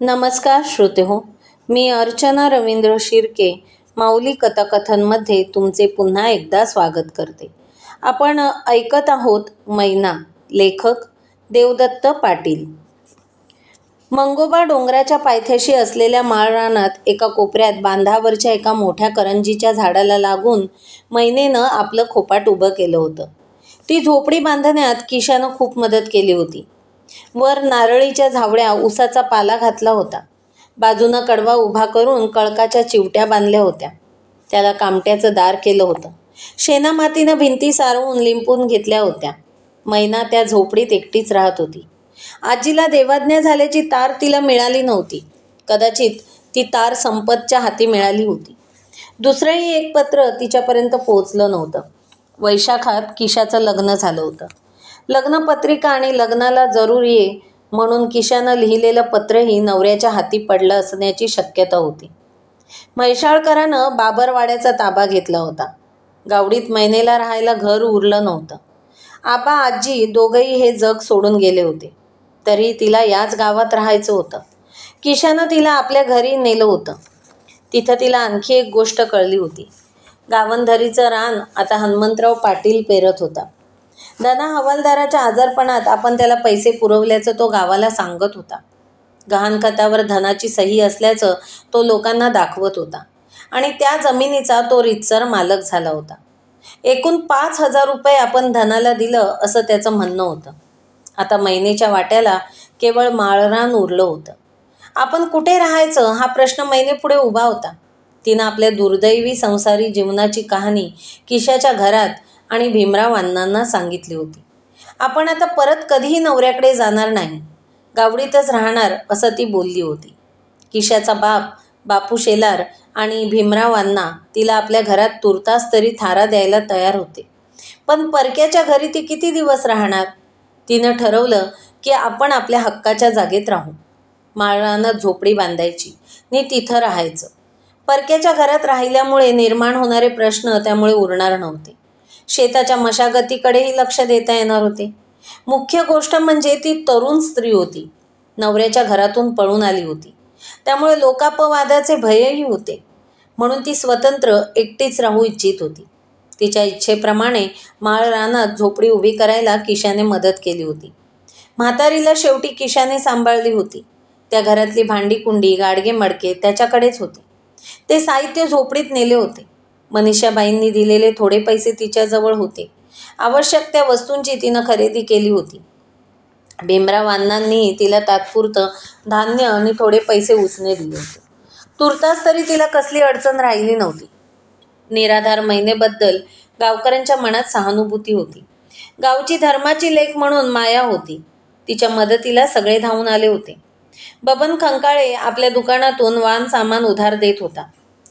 नमस्कार श्रोते हो, मी अर्चना रवींद्र शिर्के माऊली कथाकथनमध्ये तुमचे पुन्हा एकदा स्वागत करते. आपण ऐकत आहोत मैना. लेखक देवदत्त पाटील. मंगोबा डोंगराच्या पायथ्याशी असलेल्या माळरानात एका कोपऱ्यात बांधावरच्या एका मोठ्या करंजीच्या झाडाला लागून मैनेनं आपलं खोपाट उभं केलं होतं. ती झोपडी बांधण्यात किशानं खूप मदत केली होती. वर नारळीच्या झावळ्या उसाचा पाला घातला होता. बाजूनं कडवा उभा करून कळकाच्या चिवट्या बांधल्या होत्या. त्याला कामट्याचं दार केलं होतं. शेणामातीनं भिंती सारवून लिंपून घेतल्या होत्या. मैना त्या झोपडीत एकटीच राहत होती. आजीला देवाज्ञा झाल्याची तार तिला मिळाली नव्हती. कदाचित ती तार संपतच्या हाती मिळाली होती. दुसरंही एक पत्र तिच्यापर्यंत पोहोचलं नव्हतं. वैशाखात किशाचं लग्न झालं होतं. लग्नपत्रिका आणि लग्नाला जरूर ये म्हणून किशानं लिहिलेलं पत्रही नवऱ्याच्या हाती पडलं असण्याची शक्यता होती. म्हैसाळकरानं बाबरवाड्याचा ताबा घेतला होता. गावडीत मैनेला राहायला घर उरलं नव्हतं. आबा आजी दोघंही हे जग सोडून गेले होते. तरी तिला याच गावात राहायचं होतं. किशानं तिला आपल्या घरी नेलं होतं. तिथं तिला आणखी एक गोष्ट कळली होती. गावंढरीचं रान आता हनुमंतराव पाटील पेरत होता. धना हवालदाराच्या आजारपणात आपण त्याला पैसे पुरवल्याचं तो गावाला सांगत होता. गहाणखतावर धनाची सही असल्याचं तो लोकांना दाखवत होता आणि त्या जमिनीचा तो रीतसर मालक झाला होता. एकूण 5,000 रुपये आपण धनाला दिलं असं त्याचं म्हणणं होतं. आता मैनेच्या वाट्याला केवळ माळरान उरलं होतं. आपण कुठे राहायचं हा प्रश्न मैनेपुढे उभा होता. तिनं आपल्या दुर्दैवी संसारी जीवनाची कहाणी किशाच्या घरात आणि भीमराव अण्णांना सांगितली होती. आपण आता परत कधीही नवऱ्याकडे जाणार नाही, गावडीतच राहणार असं ती बोलली होती. किशाचा बाप, बापू शेलार आणि भीमराव अण्णा तिला आपल्या घरात तुर्तास तरी थारा द्यायला तयार होते. पण परक्याच्या घरी ती किती दिवस राहणार? तिनं ठरवलं की आपण आपल्या हक्काच्या जागेत राहू. माळरानात झोपडी बांधायची आणि तिथं राहायचं. परक्याच्या घरात राहिल्यामुळे निर्माण होणारे प्रश्न त्यामुळे उरणार नव्हते. शेताच्या मशागतीकडेही लक्ष देता येणार होते. मुख्य गोष्ट म्हणजे ती तरुण स्त्री होती. नवऱ्याच्या घरातून पळून आली होती. त्यामुळे लोकापवादाचे भयही होते. म्हणून ती स्वतंत्र एकटीच राहू इच्छित होती. तिच्या इच्छेप्रमाणे माळरानात झोपडी उभी करायला किशाने मदत केली होती. म्हातारीला शेवटी किशाने सांभाळली होती. त्या घरातली भांडी-कुंडी, गाडगे-मडके त्याच्याकडेच होते. ते साहित्य झोपडीत नेले होते. मनीषाबाईंनी दिलेले थोडे पैसे तिच्याजवळ होते. आवश्यक त्या वस्तूंची तिनं खरेदी केली होती. भीमराव अण्णांनी तिला तात्पुरतं धान्य आणि थोडे पैसे उसने दिले होते. तुर्तास तरी तिला कसली अडचण राहिली नव्हती. निराधार मैनेबद्दल गावकऱ्यांच्या मनात सहानुभूती होती. गावची धर्माची लेक म्हणून माया होती. तिच्या मदतीला सगळे धावून आले होते. बबन खंकाळे आपल्या दुकानातून वाण सामान उधार देत होता.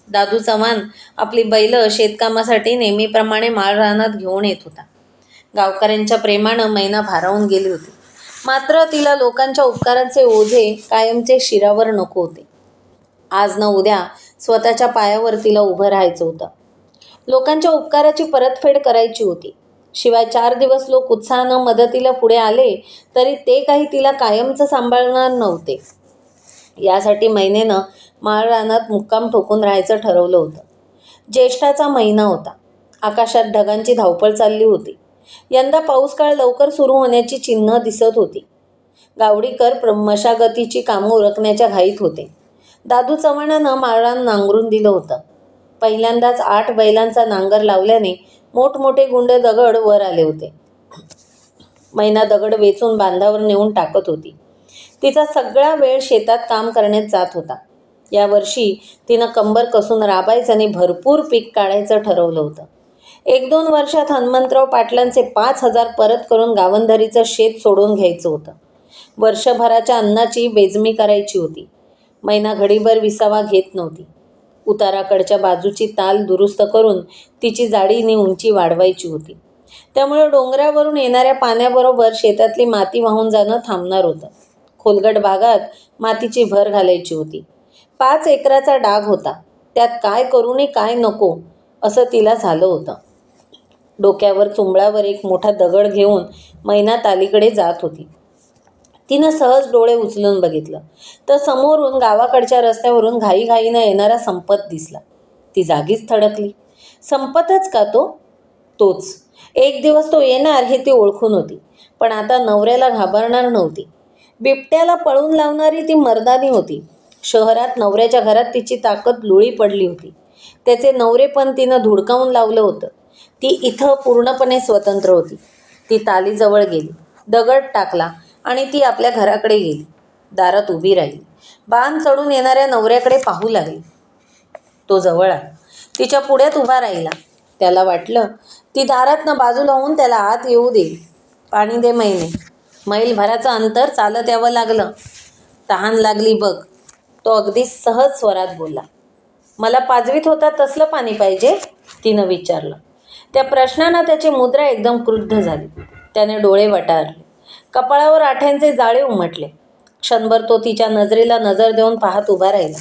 दादू चव्हाण आपली बैलं शेतकामासाठी नेहमीप्रमाणे माळरानात घेऊन येत होता. गावकऱ्यांच्या प्रेमानं मैना भारावून गेली होती. मात्र तिला लोकांच्या उपकारांचे ओझे कायमचे शिरावर नको होते. आज न उद्या स्वतःच्या पायावर तिला उभं राहायचं होतं. लोकांच्या उपकाराची परतफेड करायची होती. शिवाय 4 दिवस लोक उत्साहानं मदतीला पुढे आले तरी ते काही तिला कायमचं सांभाळणार नव्हते. यासाठी मैनेनं माळरानात मुक्काम ठोकून राहायचं ठरवलं होतं. ज्येष्ठाचा महिना होता. आकाशात ढगांची धावपळ चालली होती. यंदा पाऊसकाळ लवकर सुरू होण्याची चिन्ह दिसत होती. गावडीकर मशागतीची कामं उरकण्याच्या घाईत होते. दादू चव्हाणानं माळरान नांगरून दिलं होतं. पहिल्यांदाच 8 बैलांचा नांगर लावल्याने मोठमोठे गुंड दगड वर आले होते. मैना दगड वेचून बांधावर नेऊन टाकत होती. तिचा सगळा वेळ शेतात काम करण्यात जात होता. यावर्षी तिनं कंबर कसून राबायचं आणि भरपूर पीक काढायचं ठरवलं होतं. 1-2 वर्षात हनुमंतराव पाटलांचे 5,000 परत करून गावंढरीचं शेत सोडून घ्यायचं होतं. वर्षभराच्या अन्नाची बेजमी करायची होती. मैना घडीभर विसावा घेत नव्हती. उताराकडच्या बाजूची ताल दुरुस्त करून तिची जाडी आणि उंची वाढवायची होती. त्यामुळे डोंगरावरून येणाऱ्या पाण्याबरोबर शेतातली माती वाहून जाणं थांबणार होतं. खोलगट भागात मातीची भर घालायची होती. 5 एकराचा डाग होता. त्यात काय करू आणि काय नको असं तिला झालं होतं. डोक्यावर चुंबळावर एक मोठा दगड घेऊन मैना तालीकडे जात होती. तिनं सहज डोळे उचलून बघितलं तर समोरून गावाकडच्या रस्त्यावरून घाईघाईनं येणारा संपत दिसला. ती जागीच थडकली. संपतच का तो? तोच. एक दिवस तो येणार हे ती ओळखून होती, पण आता नवऱ्याला घाबरणार नव्हती. बिबट्याला पळून लावणारी ती मर्दानी होती. शहरात नवऱ्याच्या घरात तिची ताकद लुळी पडली होती. त्याचे नवरेपण तिनं धुडकावून लावलं होतं. ती इथं पूर्णपणे स्वतंत्र होती. ती तालीजवळ गेली, दगड टाकला आणि ती आपल्या घराकडे गेली. दारात उभी राहिली. बाण चढून येणाऱ्या नवऱ्याकडे पाहू लागली. तो जवळ आला. तिच्या पुढ्यात उभा राहिला. त्याला वाटलं ती दारातनं बाजूला होऊन त्याला आत येऊ देईल. पाणी दे महिने. मैलभराचं अंतर चालत यावं लागलं. तहान लागली बघ, तो अगदी सहज स्वरात बोलला. मला पाजवीत होता तसलं पाणी पाहिजे? तिनं विचारलं. त्या प्रश्नानं त्याची मुद्रा एकदम क्रुद्ध झाली. त्याने डोळे वटारले. कपाळावर आठ्यांचे जाळे उमटले. क्षणभर तो तिच्या नजरेला नजर देऊन पाहत उभा राहिला.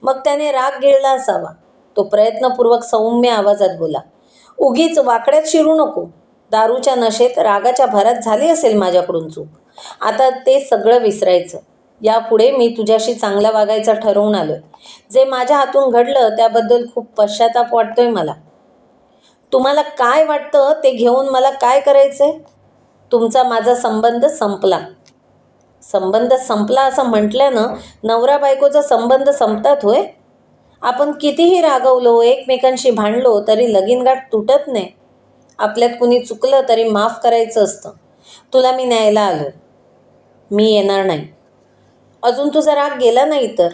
मग त्याने राग गिळला असावा. तो प्रयत्नपूर्वक सौम्य आवाजात बोला. उगीच वाकड्यात शिरू नको. दारूच्या नशेत रागाच्या भरात झाली असेल माझ्याकडून चूक. आता ते सगळं विसरायचं. यापुढे मी तुझ्याशी चांगलं वागायचं ठरवून आलोय. जे माझ्या हातून घडलं त्याबद्दल खूप पश्चाताप वाटतोय मला. तुम्हाला काय वाटतं ते घेऊन मला काय करायचंय? तुमचा माझा संबंध संपला. संबंध संपला असं म्हटल्यानं नवरा बायकोचा संबंध संपतात होय? आपण कितीही रागवलो, एकमेकांशी भांडलो तरी लगीनगाठ तुटत नाही. आपल्यात कुणी चुकलं तरी माफ करायचं असतं. तुला मी न्यायला आलोय. मी येणार नाही. अजून तुझा राग गेला नाही तर?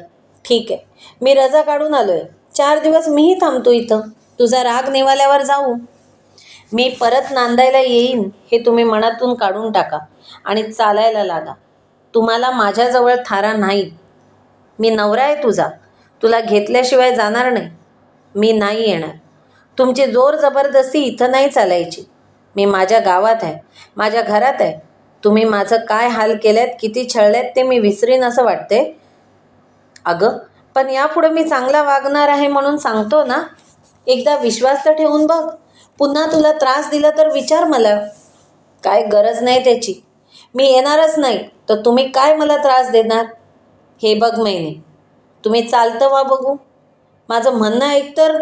ठीक आहे, मी रजा काढून आलोय. 4 दिवस मीही थांबतो इथं. तुझा राग निवाल्यावर जाऊ. मी परत नांदायला येईन हे तुम्ही मनातून काढून टाका आणि चालायला लागा. तुम्हाला माझ्याजवळ थारा नाही. मी नवरा आहे तुझा. तुला घेतल्याशिवाय जाणार नाही. मी नाही येणार. तुमची जोर जबरदस्ती इथं नाही चालायची. मी माझ्या गावात आहे, माझ्या घरात आहे. तुम्ही माझं काय हाल केल्यात, किती छळल्यात ते मी विसरीन असं वाटते? अगं, पण यापुढे मी चांगला वागणार आहे म्हणून सांगतो ना. एकदा विश्वास तर ठेवून बघ. पुन्हा तुला त्रास दिला तर विचार मला. काय गरज नाही त्याची. मी येणारच नाही तर तुम्ही काय मला त्रास देणार? हे बघ महिने, तुम्ही चालतं वा बघू. माझं म्हणणं ऐक तर.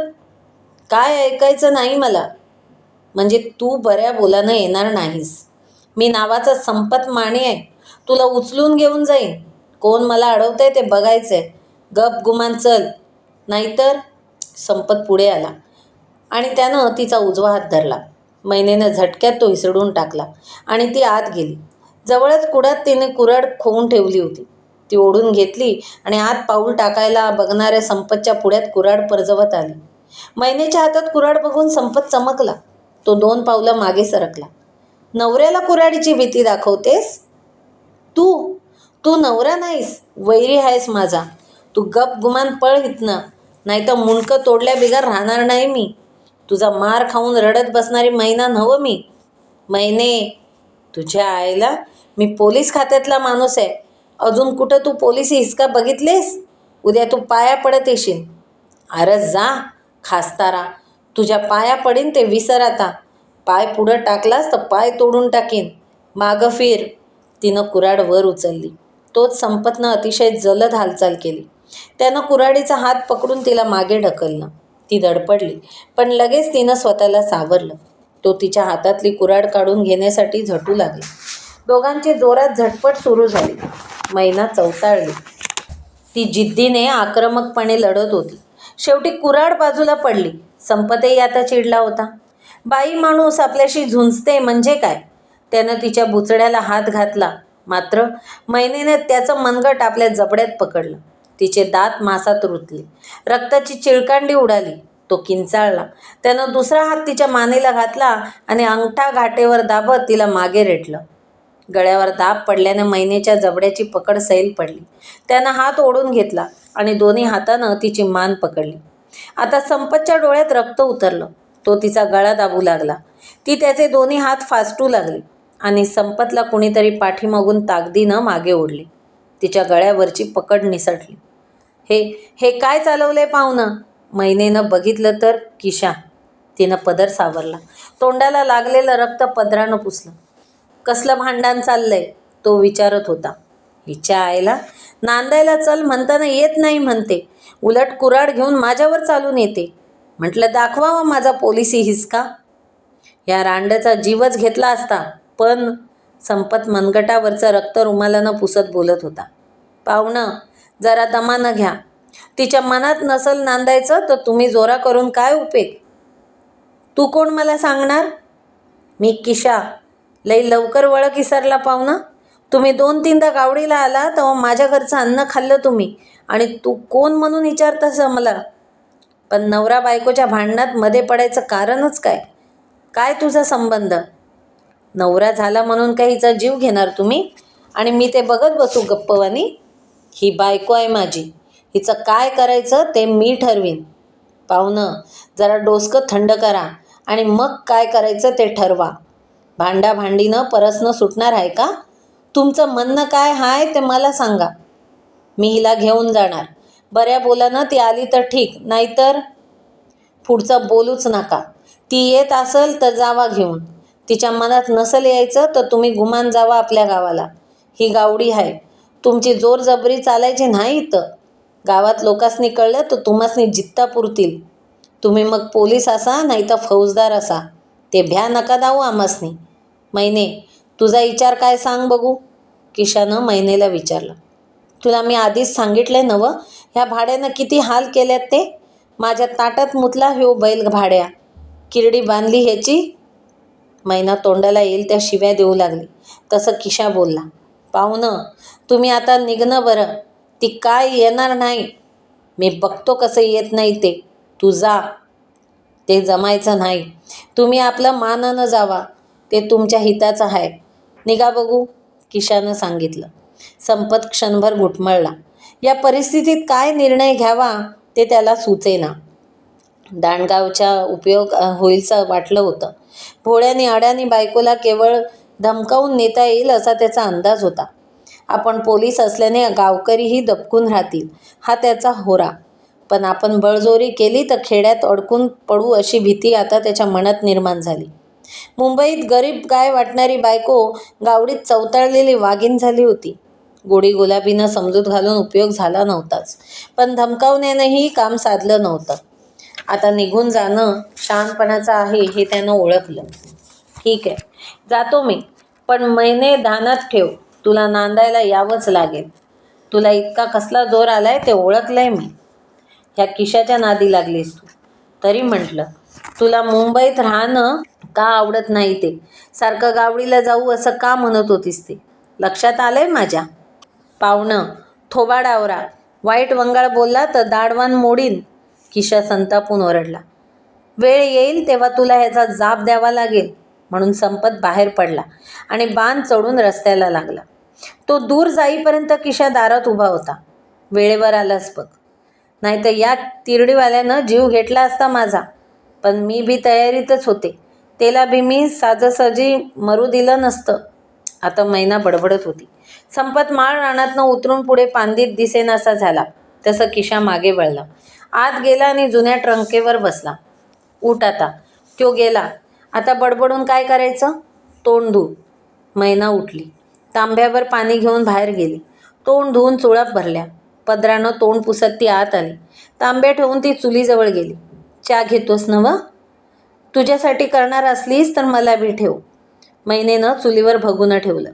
काय ऐकायचं नाही मला. म्हणजे तू बऱ्या बोलानं येणार नाहीस. मी नावाचा संपत माने आहे. तुला उचलून घेऊन जाईन. कोण मला अडवतंय ते बघायचंय. गप गुमान चल. नाहीतर. संपत पुढे आला आणि त्यानं तिचा उजवा हात धरला. महिनेनं झटक्यात तो हिसडून टाकला आणि ती आत गेली. जवळच कुडात तिने कुऱ्हाड खोवून ठेवली होती. ती ओढून घेतली आणि आत पाऊल टाकायला बघणाऱ्या संपतच्या पुढ्यात कुऱ्हाड परजवत आली. महिनेच्या हातात कुऱ्हाड बघून संपत चमकला. तो 2 पावलं मागे सरकला. नवऱ्याला कुऱ्हाडीची भीती दाखवतेस? तू तू नवरा नाहीस, वैरी आहेस माझा. तू गप गुमान पळ इथनं, नाहीतर मुंडकं तोडल्या बिगर राहणार नाही मी. तुझा मार खाऊन रडत बसणारी महिना नव्ह मी. महिने, तुझ्या आईला मी पोलीस खात्यातला माणूस आहे. अजून कुठं तू पोलिसी हिसका बघितलेस? उद्या तू पाया पडत येशील. अरे जा खासतारा. तुझ्या पाया पडीन ते विसर आता. पाय पुढं टाकलास तर पाय तोडून टाकीन. मागं फिर. तिनं कुऱ्हाड वर उचलली. तोच संपतनं अतिशय जलद हालचाल केली. त्यानं कुऱ्हाडीचा हात पकडून तिला मागे ढकललं. ती धडपडली, पण लगेच तिनं स्वतःला सावरलं. तो तिच्या हातातली कुऱ्हाड काढून घेण्यासाठी झटू लागला. दोघांची जोरात झटपट सुरू झाली. महिना चवताळली. ती जिद्दीने आक्रमकपणे लढत होती. शेवटी कुऱ्हाड बाजूला पडली. संपतही आता चिडला होता. बाई माणूस आपल्याशी झुंजते म्हणजे काय? त्यानं तिच्या बुचड्याला हात घातला. मात्र महिनेने त्याचं मनगट आपल्या जबड्यात पकडलं. तिचे दात मासात रुतले. रक्ताची चिळकांडी उडाली. तो किंचाळला. त्यानं दुसरा हात तिच्या मानेला घातला आणि अंगठा घाटेवर दाबत तिला मागे रेटलं. गळ्यावर दाब पडल्याने महिनेच्या जबड्याची पकड सैल पडली. त्यानं हात ओढून घेतला आणि दोन्ही हातानं तिची मान पकडली. आता संपतच्या डोळ्यात रक्त उतरलं. तो तिचा गळा दाबू लागला. ती त्याचे दोन्ही हात फासटू लागली आणि संपतला कुणीतरी पाठीमागून ताकदीनं मागे ओढली. तिच्या गळ्यावरची पकड निसटली. हे काय चालवलंय पाहुणं? महिनेनं बघितलं तर किशा. तिनं पदर सावरला. तोंडाला लागलेलं रक्त पदरानं पुसलं. कसलं भांडण चाललंय? तो विचारत होता. हिच्या आईला नांदायला चल म्हणताना येत नाही म्हणते, उलट कुऱ्हाड घेऊन माझ्यावर चालून येते. म्हटलं दाखवावा माझा पोलिसी हिसका. या रांडचा जीवच घेतला असता. पण संपत मनगटावरचं रक्त रुमालानं पुसत बोलत होता. पाहुणं, जरा दमानं घ्या. तिच्या मनात नसल नांदायचं तर तुम्ही जोरा करून काय उपयोग? तू कोण मला सांगणार? मी किशा. लई लवकर वळख विसरला पाहुणा. तुम्ही 2-3दा गावडीला आला तेव्हा माझ्या घरचं अन्न खाल्लं तुम्ही, आणि तू कोण म्हणून विचारतास मला? पण नवरा बायकोच्या भांडणात मध्ये पडायचं कारणच काय? काय तुझा संबंध? नवरा झाला म्हणून काही हिचा जीव घेणार तुम्ही आणि मी ते बघत बसू गप्पवानी? ही बायको आहे माझी. हिचं काय करायचं ते मी ठरवीन. पाहुणं, जरा डोसकं थंड करा आणि मग काय करायचं ते ठरवा. भांडाभांडीनं परसनं सुटणार आहे का? तुमचं म्हणणं काय आहे ते मला सांगा. मी हिला घेऊन जाणार. बऱ्या बोलानं ती आली तर ठीक, नाहीतर पुढचं बोलूच नका. ती येत असेल तर जावा घेऊन. तिच्या मनात नसल यायचं तर तुम्ही गुमान जावा आपल्या गावाला. ही गावडी आहे. तुमची जोरजबरी चालायची नाही इथं. गावात लोकांसनी कळलं तर तुम्हासनी जित्ता पुरतील. तुम्ही मग पोलीस असा नाही तर फौजदार असा. ते भ्या नका दावू आम्हासनी. मैने, तुझा विचार काय सांग बघू? किशानं मैनेला विचारलं. तुला मी आधीच सांगितलंय नवं, ह्या भाड्यानं किती हाल केल्यात ते. माझ्या ताटात मुतला ह्यो बैल भाड्या. किरडी बांधली ह्याची. मैना तोंडाला येईल त्या शिव्या देऊ लागली. तसं किशा बोलला. पाहुणं, तुम्ही आता निघणं बरं. ती काय येणार नाही. मी बघतो कसं येत नाही ते. तू जा. ते जमायचं नाही. तुम्ही आपलं मानानं जावा. ते तुमच्या हिताचं आहे. निघा बघू, किशानं सांगितलं. संपत क्षणभर घुटमळला. या परिस्थितीत काय निर्णय घ्यावा ते त्याला सुचेना. दांडगावच्या उपयोग होईलचं वाटलं होतं. भोळ्यानी आड्यानी बायकोला केवळ धमकावून नेता येईल असा त्याचा अंदाज होता. आपण पोलीस असल्याने गावकरीही दबकून राहतील हा त्याचा होरा. पण आपण बळजोरी केली तर खेड्यात अडकून पडू अशी भीती आता त्याच्या मनात निर्माण झाली. मुंबईत गरीब गाय वाटणारी बायको गावडीत चवताळलेली वाघीण झाली होती. गोडी गुलाबीनं समजूत घालून उपयोग झाला नव्हताच, पण धमकावण्यानेही काम साधलं नव्हतं. आता निघून जाणं शहाणपणाचं आहे हे त्यानं ओळखलं. ठीक आहे, जातो मी. पण मैने ध्यानात ठेव, तुला नांदायला यावंच लागेल. तुला इतका कसला जोर आलाय ते ओळखलंय मी. ह्या किशाच्या नादी लागलीस तू. तरी म्हटलं, तुला मुंबईत राहणं का आवडत नाही ते. सारखं गावडीला जाऊ असं का म्हणत होतीस ते लक्षात आलंय माझ्या. पाहुणं, थोबाड आवरा. वाईट वंगाळ बोलला तर दाढवान मोडीन. किशा संतापून ओरडला. वेळ येईल तेव्हा तुला ह्याचा जाब द्यावा लागेल. म्हणून संपत बाहेर पडला आणि बाण चढून रस्त्याला लागला. तो दूर जाईपर्यंत किशा दारात उभा होता. वेळेवर आलास बघ, नाहीतर या तिरडीवाल्यानं जीव घेतला असता माझा. पण मी बी तयारीतच होते. त्याला बी मी साजसजी मरू दिलं नसतं. आता मैना बडबडत होती. संपत माळ रानातनं उतरून पुढे पांदीत दिसेनासा झाला. तसं किशा मागे वळला. आत गेला आणि जुन्या ट्रंकेवर बसला. उठ आता. तो गेला. आता बडबडून काय करायचं? तोंड धु. मैना उठली. तांब्यावर पाणी घेऊन बाहेर गेली. तोंड धुवून चुळाप भरल्या. पदरानं तोंड पुसत ती आत आली. तांब्या ठेवून ती चुलीजवळ गेली. चहा घेतोस नवं? तुझ्यासाठी करणार असलीस तर मला बी ठेव. मैनेनं चुलीवर भगुनं ठेवलं.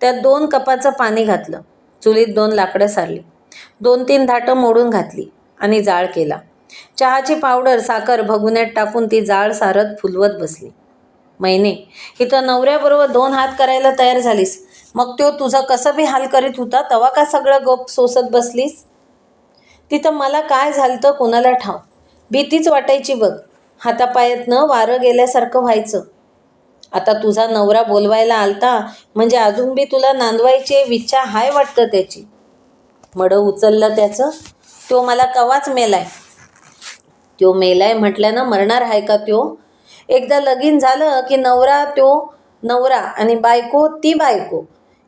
त्यात 2 कपाचं पाणी घातलं. चुलीत 2 लाकडं सारली. 2-3 धाटं मोडून घातली आणि जाळ केला. चहाची पावडर साखर भगुन्यात टाकून ती जाळ सारत फुलवत बसली. मैने, इथं नवऱ्याबरोबर 2 हात करायला तयार झालीस, मग तो तुझं कसं बी हाल करीत होता तेव्हा का सगळं गप सोसत बसलीस? तिथं मला काय झालतं कुणाला ठाव. भीतीच वाटायची बघ. हातापायातनं वारं गेल्यासारखं व्हायचं. आता तुझा नवरा बोलवायला आलता म्हणजे अजून बी तुला नांदवायची इच्छा हाय वाटतं त्याची. मडं उचललं त्याचं. तो मला कवाच मेलाय. तो मेलाय म्हटल्यानं मरणार आहे का त्यो? एकदा लगीन झालं की नवरा त्यो नवरा आणि बायको ती बायको,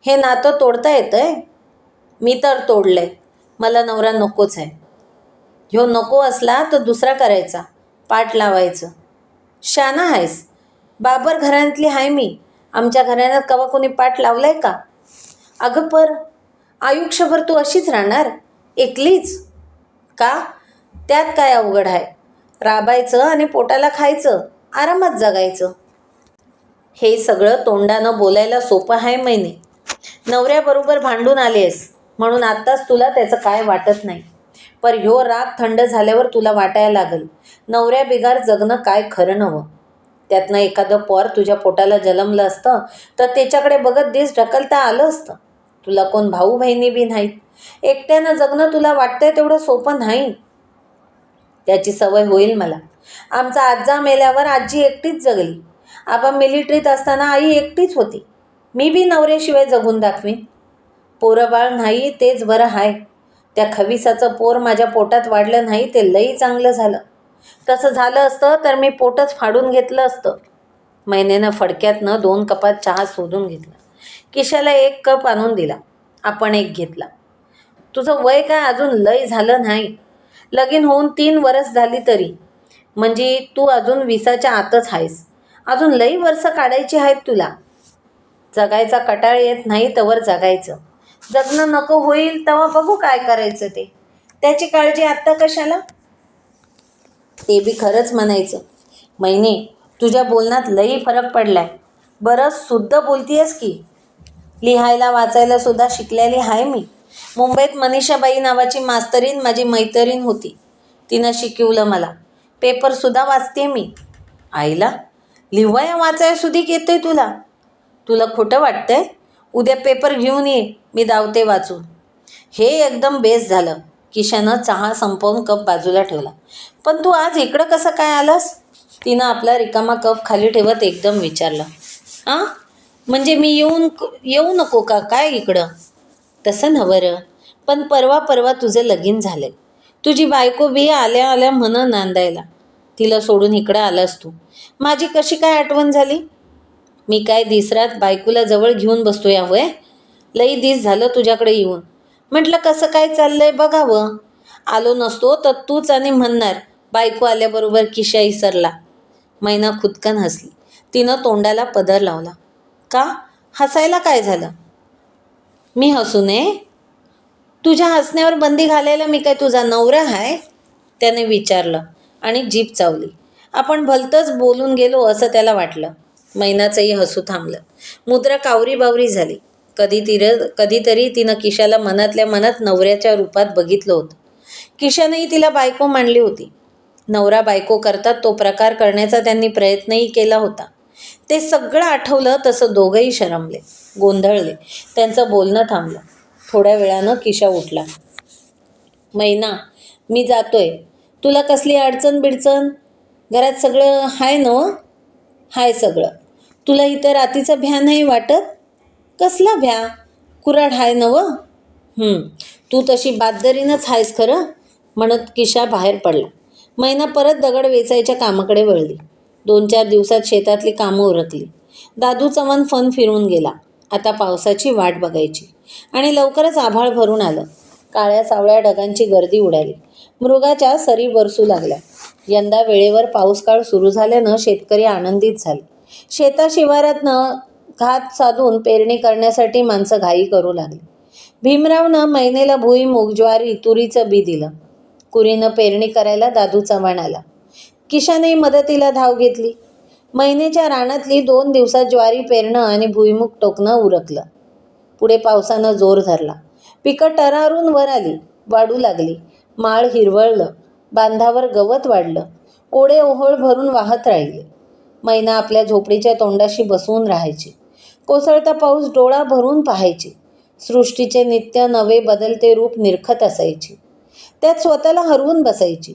हे नातं तोडता येतंय? मी तर तोडलंय. मला नवरा नकोच आहे. ह्यो नको असला तर दुसरा करायचा. पाठ लावायचं. शाना आहेस. बाबर घराण्यातली आहे मी. आमच्या घराण्यात कवा कोणी पाठ लावलाय का? अगं आयुष्यभर तू अशीच राहणार, एकलीच? का? त्यात काय अवघड आहे? राबायचं आणि पोटाला खायचं, आरामात जगायचं. हे सगळं तोंडानं बोलायला सोपं आहे मैने. नवऱ्याबरोबर भांडून आलेस म्हणून आत्ताच तुला त्याचं काय वाटत नाही. पर ह्यो राग थंड झाल्यावर तुला वाटायला लागल नवऱ्या बिगार जगणं काय खरं नवं. त्यातनं एखादं पोर तुझ्या पोटाला जन्मलं असतं तर त्याच्याकडे बघत देश ढकलता आलं असतं. तुला कोण भाऊ बहिणी बी नाहीत. एकट्यानं जगणं तुला वाटतंय तेवढं सोपं नाही. त्याची सवय होईल मला. आमचा आजा मेल्यावर आजी एकटीच जगली. आपण मिलिटरीत असताना आई एकटीच होती. मी बी नवऱ्याशिवाय जगून दाखवीन. पोरं बाळ नाही तेच बरं हाय. त्या खविसाचं पोर माझ्या पोटात वाढलं नाही ते लई चांगलं झालं. तसं झालं असतं तर मी पोटच फाडून घेतलं असतं. महिन्यानं फडक्यातनं 2 कपात चहा शोधून घेतला. किशाला 1 कप आणून दिला. आपण 1 घेतला. तुझं वय काय अजून लय झालं नाही. लगीन होऊन 3 वर्ष झाली तरी. म्हणजे तू अजून 20च्या आतच आहेस. अजून लई वर्ष काढायची आहेत तुला. जगायचा कटाळ येत नाही तवर जगायचं. जगणं नको होईल तेव्हा बघू काय करायचं ते. त्याची काळजी आत्ता कशाला? ते बी खरंच म्हणायचं. मैने, तुझ्या बोलण्यात लई फरक पडलाय. बरंच शुद्ध बोलतीयस की. लिहायला वाचायला सुद्धा शिकलेली आहे मी. मुंबईत मनीषाबाई नावाची मास्तरीण माझी मैत्रीण होती. तिनं शिकवलं मला. पेपरसुद्धा वाचते मी. आईला, लिहाया वाचाया सुद्धा येतंय तुला? तुला खोटं वाटतंय? उद्या पेपर घेऊन ये, मी दावते वाचून. हे एकदम बेस्ट झालं. किशानं चहा संपवून कप बाजूला ठेवला. पण तू आज इकडं कसं काय आलास? तिनं आपला रिकामा कप खाली ठेवत एकदम विचारलं. हां, म्हणजे मी येऊ नको का काय इकडं? तसं नवरं. पण परवा तुझं लगीन झालंय. तुझी बायको बी आल्या आल्या म्हण नांदायला. तिला सोडून इकडं आलास तू. माझी कशी काय आठवण झाली? मी काय दिसरात बायकोला जवळ घेऊन बसतोय होय? लई दिस झालं तुझ्याकडे येऊन. म्हटलं कसं काय चाललंय बघावं. आलो नसतो तर तूच आणि म्हणणार बायको आल्याबरोबर किशा इसरला. मैना खुदकन हसली. तिनं तोंडाला पदर लावला. का? हसायला काय झालं? मी हसू नये? तुझ्या हसण्यावर बंदी घालायला मी काय तुझा नवरा आहे? त्याने विचारलं आणि जीभ चावली. आपण भलतंच बोलून गेलो असं त्याला वाटलं. मैनाचंही हसू थांबलं. मुद्रा कावरी-बावरी झाली. कधीतरी तिनं किशाला मनातल्या मनात नवऱ्याच्या रूपात बघितलं होतं. किशानंही तिला बायको मानली होती. नवरा बायको करतात तो प्रकार करण्याचा त्यांनी प्रयत्नही केला होता. ते सगळं आठवलं तसं दोघंही शरमले, गोंधळले. त्यांचं बोलणं थांबलं. थोड्या वेळानं किशा उठला. मैना, मी जातोय. तुला कसली अडचण बिडचण? घरात सगळं हाय नव्हं? हाय सगळं. तुला इथं रातीचं भ्या नाही वाटत? कसला भ्या? कुऱ्हाड हाय नव्हं? तू तशी बाददरीनंच आहेस खरं, म्हणत किशा बाहेर पडला. मैना परत दगड वेचायच्या कामाकडे वळली. 2-4 दिवसात शेतातली कामं उरकली. दादूचा मन फन फिरून गेला. आता पावसाची वाट बघायची. आणि लवकरच आभाळ भरून आलं. काळ्या सावळ्या ढगांची गर्दी उडाली. मृगाच्या सरी बरसू लागल्या. यंदा वेळेवर पाऊसकाळ सुरू झाल्यानं शेतकरी आनंदित झाले. शेताशिवारातनं घात साधून पेरणी करण्यासाठी माणसं घाई करू लागली. भीमरावनं मैनेला भुईमूग, ज्वारी, तुरीचं बी दिलं. कुरीनं पेरणी करायला दादू चव्हाण आला. किशानेही मदतीला धाव घेतली. मैनेच्या रानातली 2 दिवसात ज्वारी पेरणं आणि भुईमूग टोकणं उरकलं. पुढे पावसानं जोर धरला. पिकं टरारून वर आली, वाढू लागली. माळ हिरवळलं. बांधावर गवत वाढलं. ओढे ओहोळ भरून वाहत राहिले. मैना आपल्या झोपडीच्या तोंडाशी बसवून राहायची. कोसळता पाऊस डोळा भरून पाहायची. सृष्टीचे नित्य नवे बदलते रूप निरखत असायची. त्यात स्वतःला हरवून बसायची.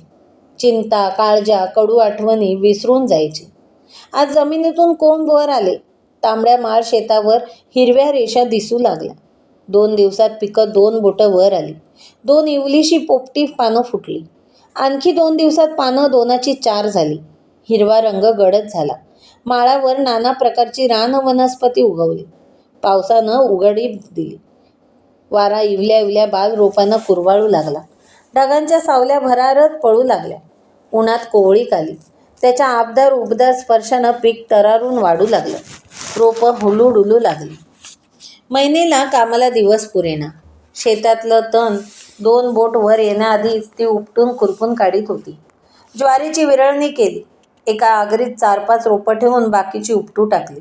चिंता, काळजा, कडू आठवणी विसरून जायची. आज जमिनीतून कोंब वर आले. तांबड्या माळ शेतावर हिरव्या रेषा दिसू लागल्या. 2 दिवसात पिकं 2 बोटं वर आली. 2 इवलीशी पोपटी पानं फुटली. आणखी 2 दिवसात पानं 2ची 4 झाली. हिरवा रंग गडद झाला. माळावर नाना प्रकारची रान वनस्पती उगवली. पावसानं उघडीप दिली. वारा इवल्या इवल्या बाल रोपांना कुरवाळू लागला. ढगांच्या सावल्या भरारत पळू लागल्या. उन्हात कोवळीक आली. त्याच्या आबदार उबदार स्पर्शानं पीक तरारून वाढू लागलं. रोपं हुलू डुलू लागली. मैनेला कामाला दिवस पुरेना. शेतातलं तण 2 बोट वर येण्याआधीच ती उपटून खुरपून काढीत होती. ज्वारीची विरळणी केली. एका आगरीत 4-5 रोपं ठेवून बाकीची उपटू टाकली.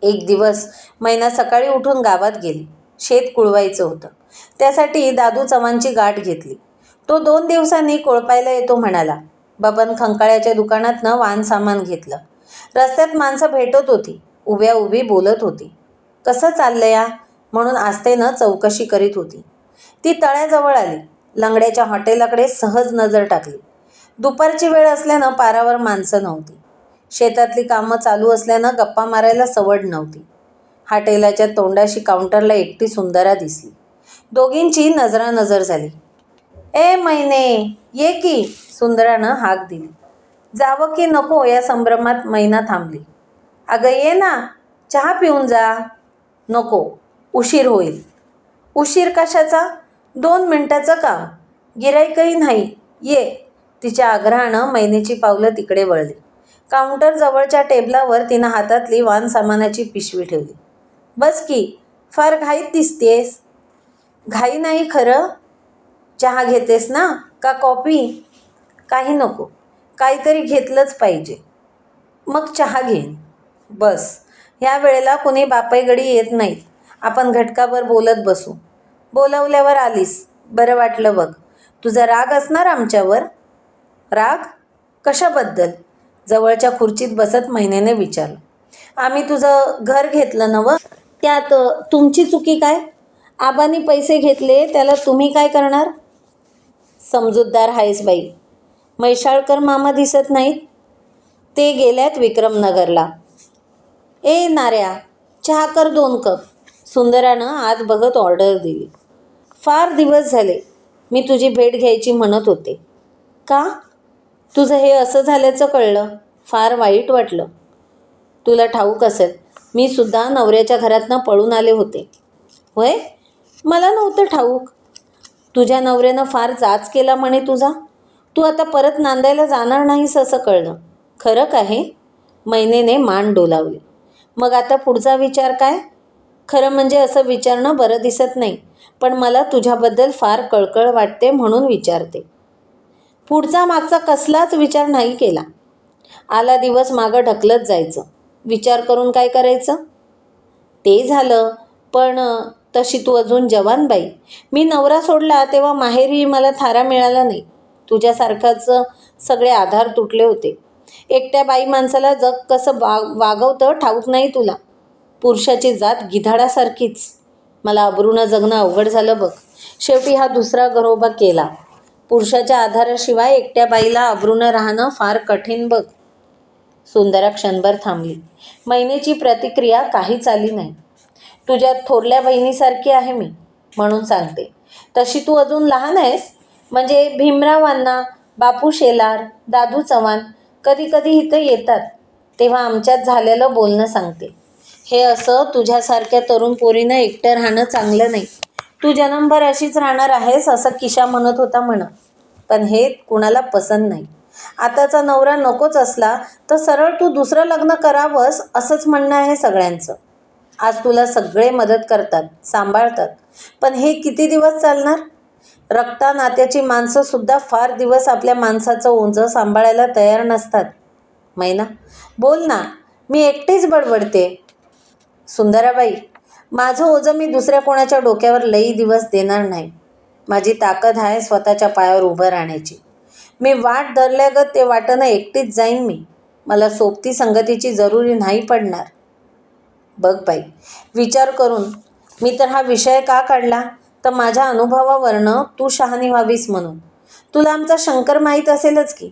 एक दिवस मैना सकाळी उठून गावात गेली. शेत कुळवायचं होतं. त्यासाठी दादू चव्हाणची गाठ घेतली. तो 2 दिवसांनी कोळपायला येतो म्हणाला. बबन खंकाळ्याच्या दुकानातनं वाहन सामान घेतलं. रस्त्यात माणसं भेटत होती. उभ्या उभी बोलत होती. कसं चाललंय या म्हणून आस्थेनं चौकशी करीत होती. ती तळ्याजवळ आली. लंगड्याच्या हॉटेलाकडे सहज नजर टाकली. दुपारची वेळ असल्यानं पारावर माणसं नव्हती. शेतातली कामं चालू असल्यानं गप्पा मारायला सवड नव्हती. हॉटेलाच्या तोंडाशी काउंटरला एकटी सुंदरा दिसली. दोघींची नजरानजर झाली. ए मैने, ये की, सुंदरानं हाक दिली. जावं की नको या संभ्रमात मैना थांबली. अगं ये ना, चहा पिऊन जा. नको, उशीर होईल. उशीर कशाचा? 2 मिनिटाचं काम. गिऱ्हाईकही नाही. ये. तिच्या आग्रहानं मैनेची पावलं तिकडे वळली. काउंटर जवळच्या टेबलावर तिनं हातातली वाहनसामानाची पिशवी ठेवली. बस की, फार घाईत दिसतेस. घाई नाही खरं. चहा घेतेस ना का कॉफी? काही नको. काहीतरी घेतलंच पाहिजे. मग चहा घेईन. बस. ह्या वेळेला कुणी बापाईगडी येत नाहीत. आपण घटकाभर बोलत बसू. बोलवल्यावर आलीस. बरं वाटलं बघ. तुझा राग असणार आमच्यावर? राग? कशाबद्दल? जवळच्या खुर्चीत बसत महिन्याने विचारलं. आम्ही तुझं घर घेतलं नवं. त्यात तुमची चुकी काय? आबांनी पैसे घेतले त्याला तुम्ही काय करणार? समजूतदार आहेस बाई. मैशाळकर मामा दिसत नाहीत? ते गेल्यात विक्रमनगरला. ए नाऱ्या, चहा कर 2 कप. सुंदरानं आत बघत ऑर्डर दिली. फार दिवस झाले. मी तुझी भेट घ्यायची म्हणत होते. का? तुझं हे असं झाल्याचं कळलं. फार वाईट वाटलं. तुला ठाऊक असेल, मी सुद्धा नवऱ्याच्या घरातनं पळून आले होते. होय? मला नव्हतं ठाऊक. तुझ्या नवऱ्यानं फार जाच केला म्हणे तुझा. तू आता परत नांदायला जाणार नाहीस असं कळलं. खरं का हे? मैनेने मान डोलावली. मग आता पुढचा विचार काय? खरं म्हणजे असं विचारणं बरं दिसत नाही, पण मला तुझ्याबद्दल फार कळकळ वाटते म्हणून विचारते. पुढचा मागचा कसलाच विचार नाही केला. आला दिवस मागं ढकलत जायचं. विचार करून काय करायचं? ते झालं, पण तशी तू अजून जवान बाई. मी नवरा सोडला तेव्हा माहेरी मला थारा मिळाला नाही. तुझ्यासारखाच सगळे आधार तुटले होते. एकट्या बाई माणसाला जग कसं वागवतं ठाऊक नाही तुला. पुरुषाची जात गिधाडासारखीच. मला अब्रूनं जगणं अवघड झालं बघ. शेवटी हा दुसरा घरोबा केला. पुरुषाच्या आधाराशिवाय एकट्या बाईला अब्रूनं राहणं फार कठीण बघ. सुंदरा क्षणभर थांबली. मैनेची प्रतिक्रिया काहीच आली नाही. तुझ्या थोरल्या बहिणीसारखी आहे मी, म्हणून सांगते. तशी तू अजून लहान आहेस. म्हणजे भीमरावांना, बापू शेलार, दादू चव्हाण कधी कधी इथं येतात, तेव्हा आमच्यात झालेलं बोलणं सांगते. हे असं तुझ्यासारख्या तरुण पोरीनं एकटं राहणं चांगलं नाही. तू जन्मभर अशीच राहणार आहेस असं किशा म्हणत होता म्हणं. पण हे कुणाला पसंत नाही. आताचा नवरा नकोच असला तर सरळ तू दुसरं लग्न करावंस असंच म्हणणं आहे सगळ्यांचं. आज तुला सगळे मदत करतात, सांभाळतात. पण हे किती दिवस चालणार? रक्ता नात्याची माणसंसुद्धा फार दिवस आपल्या माणसाचं ओझं सांभाळायला तयार नसतात. मैना, बोल ना. मी एकटीच बडबडते. सुंदराबाई, माझं ओझं मी दुसऱ्या कोणाच्या डोक्यावर लई दिवस देणार नाही. माझी ताकद आहे स्वतःच्या पायावर उभं राहण्याची. मी वाट धरल्यागत ते वाटेनं एकटीच जाईन मी. मला सोबती संगतीची जरुरी नाही पडणार. बघ बाई, विचार करून मी तर हा विषय का काढला तर माझ्या अनुभवावरनं तू शहाणी व्हावीस म्हणून. तुला आमचा शंकर माहीत असेलच की.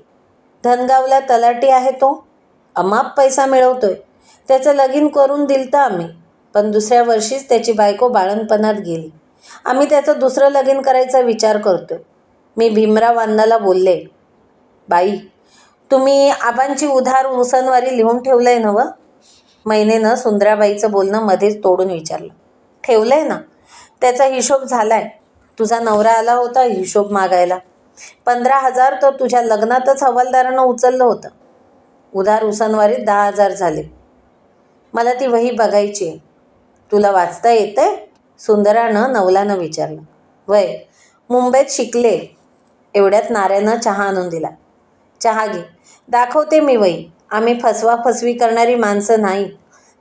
धनगावला तलाठी आहे तो. अमाप पैसा मिळवतोय. त्याचं लगीन करून दिलतं आम्ही. पण दुसऱ्या वर्षीच त्याची बायको बाळंतपणात गेली. आम्ही त्याचं दुसरं लगीन करायचा विचार करतोय. मी भीमराव अण्णाला बोलले. बाई, तुम्ही आबांची उधार उसनवारी लिहून ठेवलंय नवं? मैनेनं सुंदराबाईचं बोलणं मध्येच तोडून विचारलं. ठेवलंय ना. त्याचा हिशोब झालाय. तुझा नवरा आला होता हिशोब मागायला. 15,000 तर तुझ्या लग्नातच हवालदारानं उचललं होतं. उधार उसनवारीत 10,000 झाले. मला ती वही बघायची आहे. तुला वाचता येतंय? सुंदरानं नवलानं विचारलं. वय, मुंबईत शिकले. एवढ्यात नाऱ्यानं चहा आणून दिला. चहा घे. दाखवते मी वही. आम्ही फसवाफसवी करणारी माणसं नाहीत.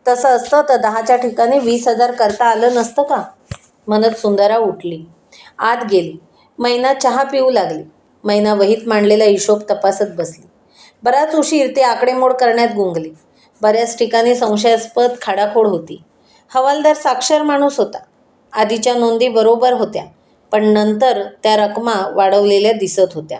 तसं असतं तर 10च्या ठिकाणी 20,000 करता आलं नसतं का? म्हणत सुंदरा उठली. आत गेली. मैना चहा पिऊ लागली. मैना वहीत मांडलेला हिशोब तपासत बसली. बराच उशीर ती आकडेमोड करण्यात गुंगली. बऱ्याच ठिकाणी संशयास्पद खाडाखोड होती. हवालदार साक्षर माणूस होता. आधीच्या नोंदी बरोबर होत्या, पण नंतर त्या रकमा वाढवलेल्या दिसत होत्या.